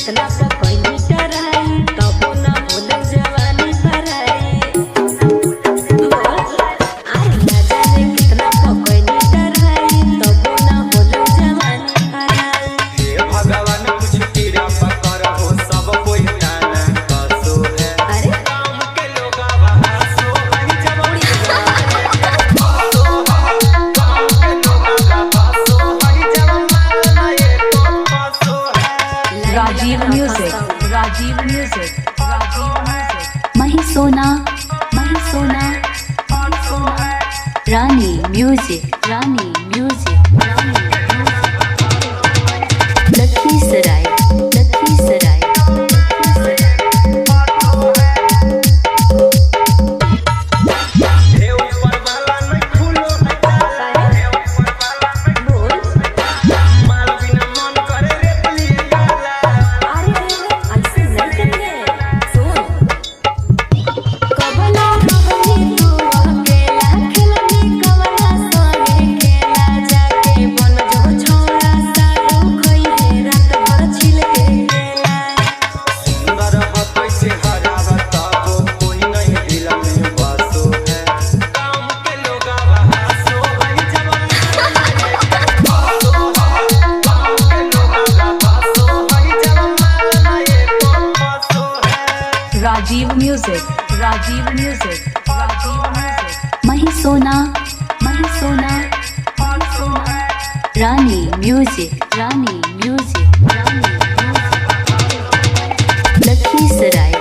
कितना कोई मीटर आई तब ना होल जवानी भराई अरे ना जाने कितना कोई मीटर आई तब ना होल जवानी भराई हे भगवान कुछ तेरा पकर हो सब कोई ताना कसो है अरे काम के लोग हंसो भाई जवानी Rajiv Music, Rajiv Music, Rajiv Music. Mahi Sona, Rani Music, Rani Music, Rani Music. Lakhisaray, Lakhisaray, Lakhisaray. हे ऊपर वाला नहीं खुलो है ताला हे ऊपर वाला नहीं बोल माल बिना मन करे रे लिए गाला अरे ऐसे नहीं करेंगे सुन कबला रहनी तू अकेला खेलनी कवना संगे खेला जाके बन जो छोरा सारू खोई है रात भर छिल के गेला सुंदर हाथों से हरावा तब कोई नहीं दिल में बसो है काम के लोग हंसो भाई जवानी Rajiv Music, Rajiv Music, Rajiv Music. Mahi Sona, Rani Music, Rani Music, Rani Music. Lakhisaray.